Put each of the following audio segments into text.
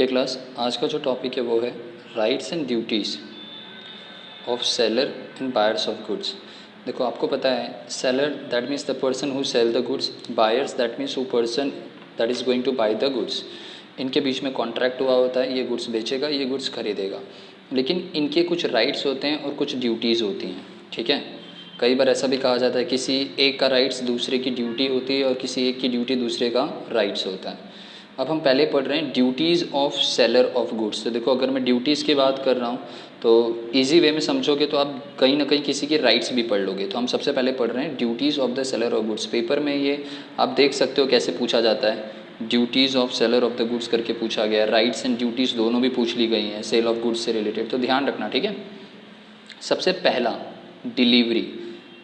Okay class, आज का जो टॉपिक है वो है rights and duties of seller and buyers of goods. देखो, आपको पता है seller that means the person who sell the goods, buyers that means who person that is going to buy the goods. इनके बीच में कॉन्ट्रैक्ट हुआ होता है, ये गुड्स बेचेगा, ये गुड्स खरीदेगा, लेकिन इनके कुछ राइट्स होते हैं और कुछ ड्यूटीज़ होती हैं। ठीक है, कई बार ऐसा भी कहा जाता है किसी एक का राइट्स दूसरे की ड्यूटी होती है और किसी एक की ड्यूटी दूसरे का राइट्स होता है। अब हम पहले पढ़ रहे हैं duties of seller of goods. तो देखो, अगर मैं ड्यूटीज़ की बात कर रहा हूँ तो इजी वे में समझोगे तो आप कहीं ना कहीं किसी के राइट्स भी पढ़ लोगे। तो हम सबसे पहले पढ़ रहे हैं duties of the seller of goods. Paper में ये आप देख सकते हो कैसे पूछा जाता है, duties of seller of the goods करके पूछा गया है। राइट्स एंड ड्यूटीज़ दोनों भी पूछ ली गई हैं सेल ऑफ गुड्स से रिलेटेड, तो ध्यान रखना। ठीक है, सबसे पहला डिलीवरी।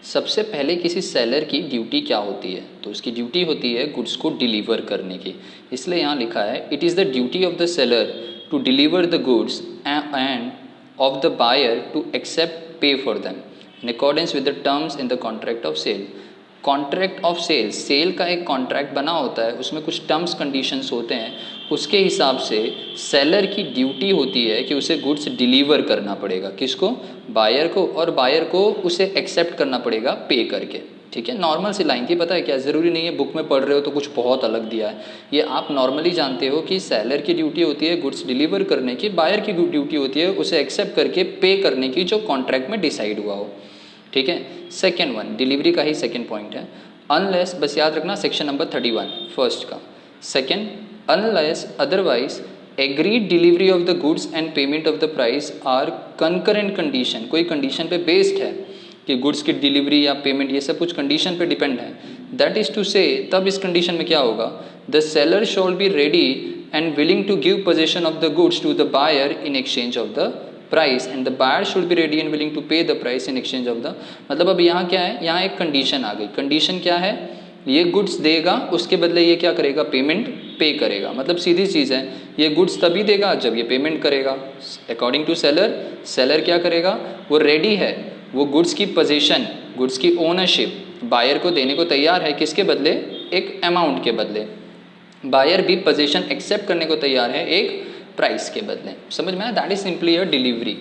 सबसे पहले किसी सेलर की ड्यूटी क्या होती है? तो उसकी ड्यूटी होती है गुड्स को डिलीवर करने की। इसलिए यहाँ लिखा है it is the duty of the seller to deliver the goods and of the buyer to accept pay for them in accordance with the terms in the contract of sale. Contract of sale, sale का एक contract बना होता है, उसमें कुछ terms conditions होते हैं, उसके हिसाब से सेलर की ड्यूटी होती है कि उसे गुड्स डिलीवर करना पड़ेगा। किसको? बायर को, और बायर को उसे एक्सेप्ट करना पड़ेगा पे करके। ठीक है, नॉर्मल सी लाइन थी, पता है क्या, ज़रूरी नहीं है बुक में पढ़ रहे हो तो कुछ बहुत अलग दिया है। ये आप नॉर्मली जानते हो कि सेलर की ड्यूटी होती है गुड्स डिलीवर करने की, बायर की ड्यूटी होती है उसे एक्सेप्ट करके पे करने की, जो कॉन्ट्रैक्ट में डिसाइड हुआ हो। ठीक है, सेकेंड वन डिलीवरी का ही सेकेंड पॉइंट है। अनलेस, बस याद रखना सेक्शन नंबर 31 फर्स्ट का second, unless otherwise agreed delivery of the goods and payment of the price are concurrent condition. कोई कंडीशन पे बेस्ड है कि गुड्स की डिलीवरी या पेमेंट, ये सब कुछ कंडीशन पे डिपेंड है। दैट इज टू से, तब इस कंडीशन में क्या होगा, the seller shall be ready and willing to give possession of the goods to the buyer in exchange of the price and the buyer should be ready and willing to pay the price in exchange of the. मतलब अब यहाँ क्या है, यहाँ एक condition आ गई। Condition क्या है, ये गुड्स देगा, उसके बदले ये क्या करेगा, पेमेंट पे करेगा। मतलब सीधी चीज़ है, ये गुड्स तभी देगा जब ये पेमेंट करेगा। अकॉर्डिंग टू सेलर, सेलर क्या करेगा, वो रेडी है, वो गुड्स की पोजीशन, गुड्स की ओनरशिप बायर को देने को तैयार है। किसके बदले? एक अमाउंट के बदले। बायर भी पोजीशन एक्सेप्ट करने को तैयार है एक प्राइस के बदले। समझ में आया? That is simply a delivery.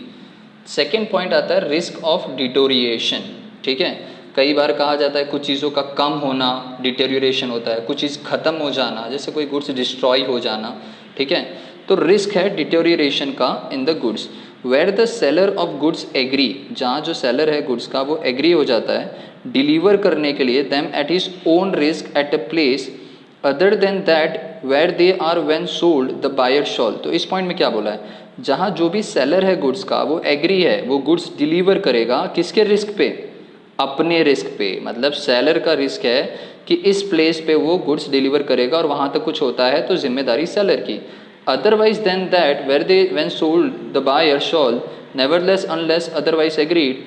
Second point आता है रिस्क ऑफ डिटोरिएशन। ठीक है, कई बार कहा जाता है कुछ चीज़ों का कम होना डिटेरियोरेशन होता है, कुछ चीज़ खत्म हो जाना, जैसे कोई गुड्स डिस्ट्रॉय हो जाना। ठीक है, तो रिस्क है डिटेरियोरेशन का in the goods. Where the seller of goods agree, जहाँ जो सेलर है गुड्स का वो एग्री हो जाता है डिलीवर करने के लिए them at his own risk at a place other than that where they are when sold the buyer shall. तो इस पॉइंट में क्या बोला है, जहाँ जो भी सेलर है गुड्स का वो एग्री है, वो गुड्स डिलीवर करेगा किसके रिस्क पे, अपने रिस्क पे। मतलब सेलर का रिस्क है कि इस प्लेस पे वो गुड्स डिलीवर करेगा और वहाँ तक कुछ होता है तो जिम्मेदारी सेलर की। Otherwise then that where they when sold the buyer shall nevertheless unless otherwise agreed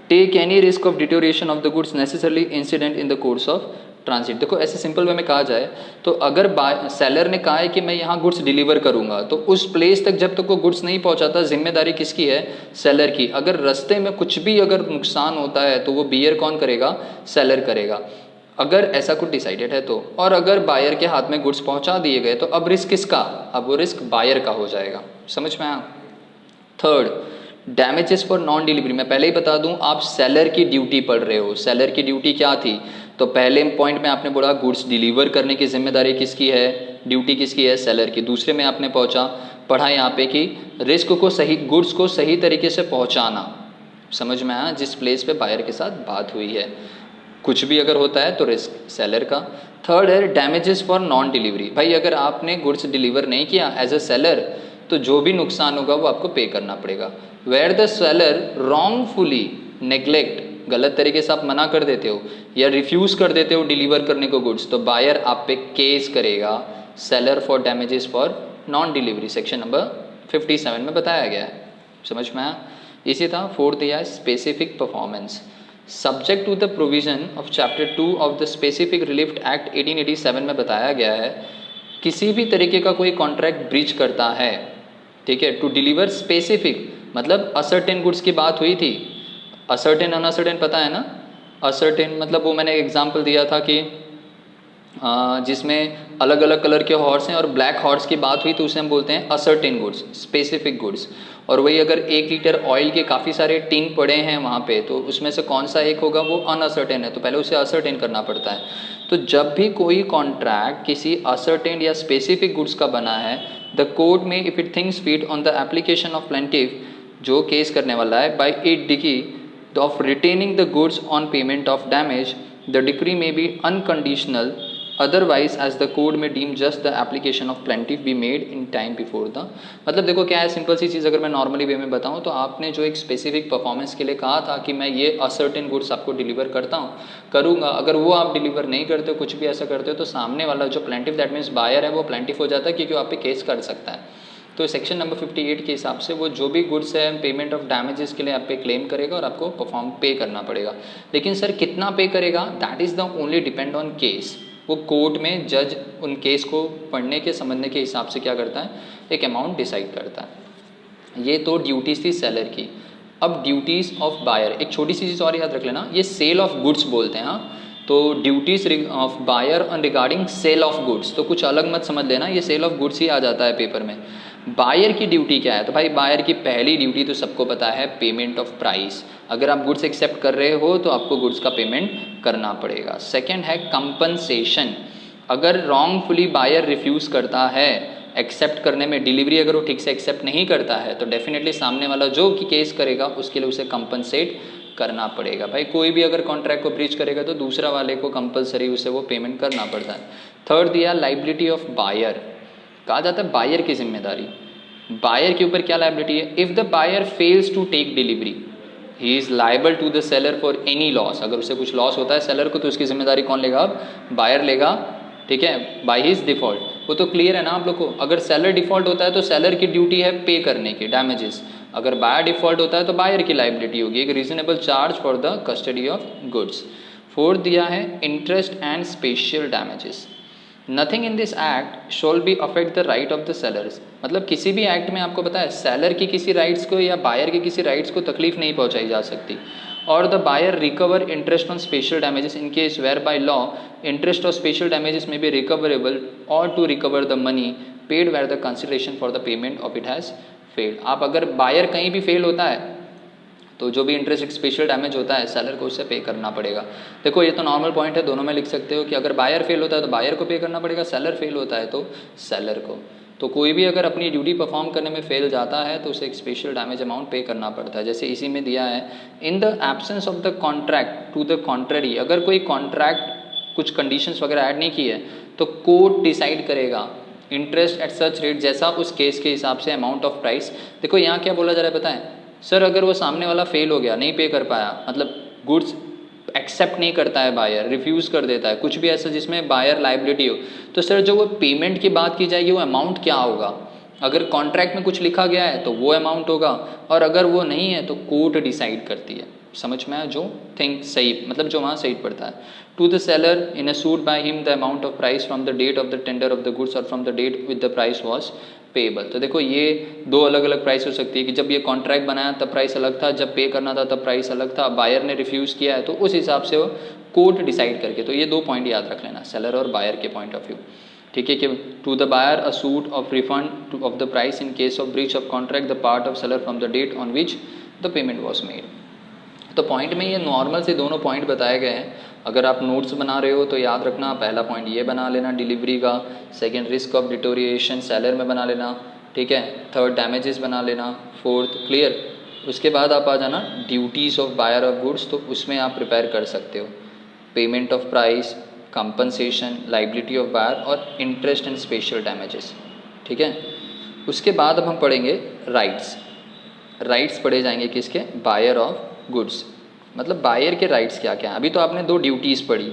take any risk of deterioration of the goods necessarily incident in the course of transit. देखो, ऐसे सिंपल वे में कहा जाए तो अगर seller ने कहा है कि मैं यहाँ गुड्स डिलीवर करूँगा, तो उस प्लेस तक जब तक वो गुड्स नहीं पहुँचाता जिम्मेदारी किसकी है, सेलर की। अगर रास्ते में कुछ भी अगर नुकसान होता है तो वो बियर कौन करेगा, सेलर करेगा, अगर ऐसा कुछ डिसाइडेड है तो। और अगर बायर के हाथ में गुड्स पहुँचा दिए गए तो अब रिस्क किसका, अब वो रिस्क बायर का हो जाएगा। समझ में आया? Third, damages for non delivery. मैं पहले ही बता दूं, आप सेलर की ड्यूटी पढ़ रहे हो। सेलर की ड्यूटी क्या थी, तो पहले पॉइंट में आपने बोला गुड्स डिलीवर करने की जिम्मेदारी किसकी है, ड्यूटी किसकी है, सेलर की। दूसरे में आपने पढ़ा यहाँ पे कि रिस्क को सही, गुड्स को सही तरीके से पहुँचाना। समझ में आया? जिस प्लेस पे बायर के साथ बात हुई है, कुछ भी अगर होता है तो रिस्क सेलर का। थर्ड है डैमेजेस फॉर नॉन डिलीवरी। भाई अगर आपने गुड्स डिलीवर नहीं किया एज अ सेलर तो जो भी नुकसान होगा वो आपको पे करना पड़ेगा। Where the seller wrongfully neglect, गलत तरीके से आप मना कर देते हो या रिफ्यूज कर देते हो डिलीवर करने को गुड्स, तो बायर आप पे केस करेगा seller for damages for non delivery. Section number 57 में बताया गया है। समझ में आया? इसी तरह फोर्थ या specific performance. Subject to the provision of chapter 2 of the specific relief act 1887 में बताया गया है किसी भी तरीके का कोई कॉन्ट्रैक्ट ब्रीच करता है, ठीक है, टू डिलीवर स्पेसिफिक, मतलब असर्टेन गुड्स की बात हुई थी। असर्टेन अनअसर्टेन पता है ना? असर्टेन मतलब वो मैंने एग्जांपल दिया था कि जिसमें अलग अलग कलर के हॉर्स हैं और ब्लैक हॉर्स की बात हुई तो उसे हम बोलते हैं असर्टेन गुड्स, स्पेसिफिक गुड्स। और वही अगर 1 लीटर ऑयल के काफ़ी सारे टिन पड़े हैं वहाँ पे, तो उसमें से कौन सा एक होगा वो अनअसर्टेन है, तो पहले उसे असर्टेन करना पड़ता है। तो जब भी कोई कॉन्ट्रैक्ट किसी असर्टेन या स्पेसिफिक गुड्स का बना है, द कोर्ट में if it thinks fit on the application of plaintiff, जो केस करने वाला है, by it decree of retaining the goods on payment of damage, the decree may be unconditional, otherwise as the code may deem just the application of plaintiff be made in time before the। मतलब देखो क्या है, simple सी चीज़ अगर मैं normally वे में बताऊँ तो आपने जो एक स्पेसिफिक परफॉर्मेंस के लिए कहा था कि मैं ये असर्टेन गुड्स आपको डिलीवर करता हूँ करूँगा, अगर वो आप डिलीवर नहीं करते हो, कुछ भी ऐसा करते हो, तो सामने वाला जो प्लेंटिफ दैट मीन्स बायर है वो प्लेंटिफ हो जाता है, क्योंकि वो आप पे केस कर सकता है। तो सेक्शन नंबर 58 के हिसाब से वो जो भी गुड्स है पेमेंट ऑफ डैमेजेस के लिए आप पे क्लेम करेगा और आपको परफॉर्म पे करना पड़ेगा। लेकिन सर कितना पे करेगा, that is the only depend on case. वो कोर्ट में जज उन केस को पढ़ने के समझने के हिसाब से क्या करता है, एक अमाउंट डिसाइड करता है। ये तो ड्यूटीज़ थी सेलर की। अब ड्यूटीज़ ऑफ बायर, एक छोटी सी चीज़ और याद रख लेना, ये सेल ऑफ गुड्स बोलते हैं। हाँ, तो duties of buyer on regarding sale of goods, तो कुछ अलग मत समझ लेना, ये सेल ऑफ गुड्स ही आ जाता है पेपर में। बायर की ड्यूटी क्या है, तो भाई बायर की पहली ड्यूटी तो सबको पता है, पेमेंट ऑफ प्राइस। अगर आप गुड्स एक्सेप्ट कर रहे हो तो आपको गुड्स का पेमेंट करना पड़ेगा। सेकंड है कंपनसेशन। अगर रॉन्गफुली बायर रिफ्यूज़ करता है एक्सेप्ट करने में, डिलीवरी अगर वो ठीक से एक्सेप्ट नहीं करता है, तो डेफिनेटली सामने वाला जो कि केस करेगा उसके लिए उसे कंपनसेट करना पड़ेगा। भाई कोई भी अगर कॉन्ट्रैक्ट को ब्रीच करेगा तो दूसरा वाले को कंपलसरी उसे वो पेमेंट करना पड़ता है। थर्ड दिया लाइबिलिटी ऑफ बायर, कहा जाता है बायर की जिम्मेदारी। बायर के ऊपर क्या लाइबिलिटी है, if the buyer fails to take delivery he is liable to the seller for any loss. अगर उसे कुछ लॉस होता है सेलर को तो उसकी जिम्मेदारी कौन लेगा, अब बायर लेगा, ठीक है, बाय हिज डिफॉल्ट। वो तो क्लियर है ना आप लोग को। अगर सेलर डिफॉल्ट होता है तो सेलर की ड्यूटी है पे करने की डैमेजेस, अगर बायर डिफॉल्ट होता है तो बायर की लाइबिलिटी होगी, एक reasonable charge for the custody of goods. Fourth दिया है interest and special damages. Nothing in this act shawl B affect the right of the sellers. मतलब किसी भी एक्ट में आपको पता है सेलर की किसी राइट्स को या बायर के किसी राइट्स को तकलीफ नहीं पहुंचाई जा सकती। और the buyer recover interest on special damages in case where by law interest और स्पेशल डैमेजेस में बी रिकवरेबल और to recover the money paid where the consideration for the payment of it has failed. आप अगर buyer कहीं भी fail होता है तो जो भी इंटरेस्ट एक स्पेशल डैमेज होता है सेलर को उससे पे करना पड़ेगा। देखो ये तो नॉर्मल पॉइंट है, दोनों में लिख सकते हो कि अगर बायर फेल होता है तो बायर को पे करना पड़ेगा, सेलर फेल होता है तो सेलर को। तो कोई भी अगर अपनी ड्यूटी परफॉर्म करने में फेल जाता है तो उसे एक स्पेशल डैमेज अमाउंट पे करना पड़ता है। जैसे इसी में दिया है, in the absence of the contract to the contrary, अगर कोई कॉन्ट्रैक्ट कुछ कंडीशंस वगैरह ऐड नहीं की है तो कोर्ट डिसाइड करेगा इंटरेस्ट एट सच रेट, जैसा उस केस के हिसाब से अमाउंट ऑफ प्राइस। देखो यहाँ क्या बोला जा रहा है पता है सर, अगर वो सामने वाला फेल हो गया, नहीं पे कर पाया, मतलब गुड्स एक्सेप्ट नहीं करता है बायर, रिफ्यूज़ कर देता है, कुछ भी ऐसा जिसमें बायर लाइबिलिटी हो, तो सर जो वो पेमेंट की बात की जाएगी वो अमाउंट क्या होगा। अगर कॉन्ट्रैक्ट में कुछ लिखा गया है तो वो अमाउंट होगा, और अगर वो नहीं है तो कोर्ट डिसाइड करती है। समझ में आया, जो थिंक सही, मतलब जो वहाँ सही पड़ता है। To the seller in a suit by him the amount of price from the date of the tender of the goods और from the date with the price was payable. तो देखो ये दो अलग अलग प्राइस हो सकती है कि जब ये कॉन्ट्रैक्ट बनाया तब प्राइस अलग था, जब पे करना था तब प्राइस अलग था, बायर ने रिफ्यूज़ किया है तो उस हिसाब से वो कोर्ट डिसाइड करके। तो ये 2 पॉइंट याद रख लेना, सेलर और बायर के पॉइंट ऑफ व्यू, ठीक है। कि to the buyer a suit of refund of the price in case of breach of contract the part of seller from the date on which the payment was made. तो point में ये normal से दोनों point बताए गए हैं। अगर आप नोट्स बना रहे हो तो याद रखना, पहला पॉइंट ये बना लेना डिलीवरी का, second risk of deterioration seller में बना लेना, ठीक है, थर्ड डैमेजेस बना लेना, फोर्थ क्लियर। उसके बाद आप आ जाना duties of buyer of goods, तो उसमें आप प्रिपेयर कर सकते हो payment of price, compensation, liability of buyer और इंटरेस्ट एंड स्पेशल डैमेजेस, ठीक है। उसके बाद अब हम पढ़ेंगे राइट्स। राइट्स पढ़े जाएंगे किसके, बायर ऑफ गुड्स। मतलब बायर के राइट्स क्या क्या हैं। अभी तो आपने 2 ड्यूटीज़ पढ़ी।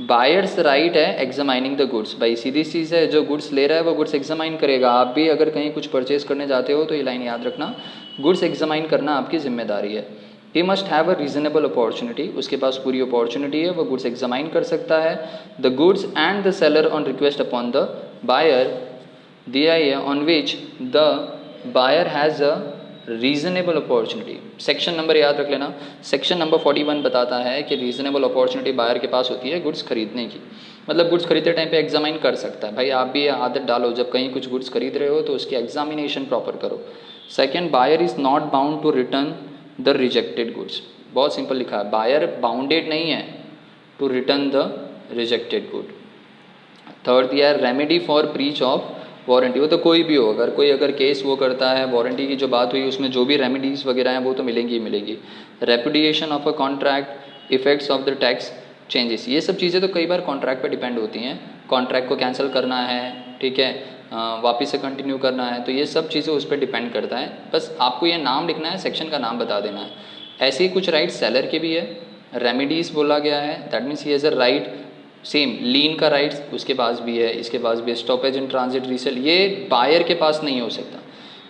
बायर्स राइट है एग्जामाइनिंग द गुड्स, भाई सीधी चीज़ है, जो गुड्स ले रहा है वो गुड्स एग्जामाइन करेगा। आप भी अगर कहीं कुछ परचेज करने जाते हो तो ये लाइन याद रखना, गुड्स एग्जामाइन करना आपकी जिम्मेदारी है। He must have a reasonable opportunity, उसके पास पूरी अपॉर्चुनिटी है, वो गुड्स एग्जामाइन कर सकता है। The goods and the seller on request upon the buyer दिया है on which the buyer has a reasonable opportunity. Section number याद रख लेना, सेक्शन नंबर 41 बताता है कि रीजनेबल अपॉर्चुनिटी बायर के पास होती है गुड्स खरीदने की। मतलब गुड्स खरीदते टाइम पे एग्जामिन कर सकता है। भाई आप भी ये आदत डालो, जब कहीं कुछ गुड्स खरीद रहे हो तो उसकी एग्जामिनेशन प्रॉपर करो। Second, buyer is not bound to return the rejected goods. बहुत सिंपल लिखा है, बायर बाउंडेड नहीं है to return the rejected good. Third दिया है remedy for breach of warranty. वो तो कोई भी हो, अगर कोई अगर केस वो करता है, वारंटी की जो बात हुई उसमें जो भी रेमेडीज़ वगैरह हैं वो तो मिलेंगी ही मिलेंगी। Repudiation of a contract, effects of the tax changes, ये सब चीज़ें तो कई बार कॉन्ट्रैक्ट पे डिपेंड होती हैं। कॉन्ट्रैक्ट को कैंसिल करना है, ठीक है, वापस से कंटिन्यू करना है, तो ये सब चीज़ें उस पर डिपेंड करता है। बस आपको ये नाम लिखना है, सेक्शन का नाम बता देना है। ऐसे ही कुछ राइट सेलर के भी है। रेमेडीज़ बोला गया है, that means he has a right, same lien का राइट्स उसके पास भी है, इसके पास भी है। स्टॉपेज इन ट्रांजिट रीसेल, ये बायर के पास नहीं हो सकता,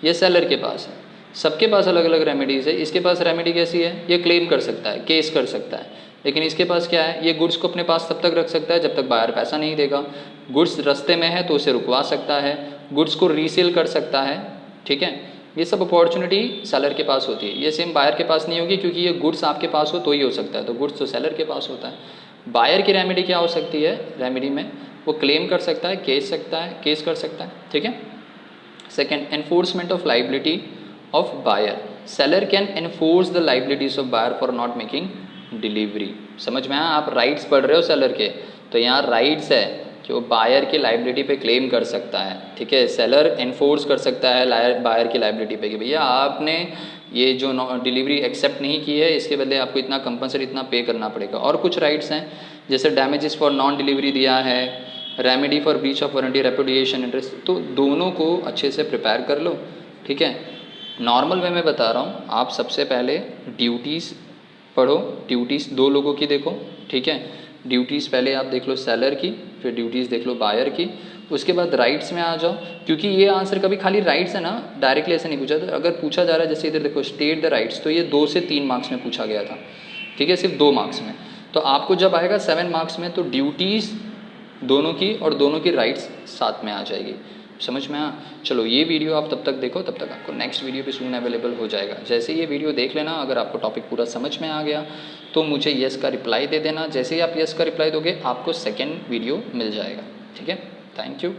ये सेलर के पास है। सबके पास अलग अलग रेमेडीज़ है। इसके पास रेमेडी कैसी है, ये क्लेम कर सकता है, केस कर सकता है, लेकिन इसके पास क्या है, ये गुड्स को अपने पास तब तक रख सकता है जब तक बायर पैसा नहीं देगा। गुड्स रास्ते में है तो उसे रुकवा सकता है, गुड्स को रीसेल कर सकता है, ठीक है। ये सब अपॉर्चुनिटी सेलर के पास होती है, ये सेम बायर के पास नहीं होगी, क्योंकि ये गुड्स आपके पास हो तो ही हो सकता है, तो गुड्स तो सेलर के पास होता है। बायर की रेमेडी क्या हो सकती है, रेमेडी में वो क्लेम कर सकता है, केस कर सकता है, ठीक है। Second, enforcement of liability of buyer. Seller can enforce the liabilities of buyer for not making delivery. समझ में आया, आप राइट्स पढ़ रहे हो सेलर के, तो यहाँ राइट्स है कि वो बायर की लाइबिलिटी पे क्लेम कर सकता है, ठीक है। सेलर एनफोर्स कर सकता है बायर की लाइबिलिटी पे कि भैया आपने ये जो डिलीवरी एक्सेप्ट नहीं की है, इसके बदले आपको इतना कंपनसेट इतना पे करना पड़ेगा। और कुछ राइट्स हैं जैसे डैमेजेस फॉर नॉन डिलीवरी दिया है, remedy for breach of warranty, repudiation interest, तो दोनों को अच्छे से प्रिपेयर कर लो, ठीक है। नॉर्मल वे में बता रहा हूँ, आप सबसे पहले ड्यूटीज़ पढ़ो, ड्यूटीज़ दो लोगों की देखो, ठीक है। ड्यूटीज़ पहले आप देख लो सेलर की, फिर ड्यूटीज़ देख लो बायर की, उसके बाद राइट्स में आ जाओ, क्योंकि ये आंसर कभी खाली राइट्स है ना, डायरेक्टली ऐसे नहीं पूछा था। अगर पूछा जा रहा है जैसे इधर देखो स्टेट द राइट्स, तो ये 2 से 3 मार्क्स में पूछा गया था, ठीक है, सिर्फ 2 मार्क्स में। तो आपको जब आएगा 7 मार्क्स में, तो ड्यूटीज़ दोनों की और दोनों की राइट्स साथ में आ जाएगी। समझ में आ, चलो ये वीडियो आप तब तक देखो, तब तक आपको नेक्स्ट वीडियो भी सून अवेलेबल हो जाएगा। जैसे ये वीडियो देख लेना, अगर आपको टॉपिक पूरा समझ में आ गया तो मुझे येस का रिप्लाई दे देना। जैसे ही आप येस का रिप्लाई दोगे आपको सेकेंड वीडियो मिल जाएगा, ठीक है। Thank you.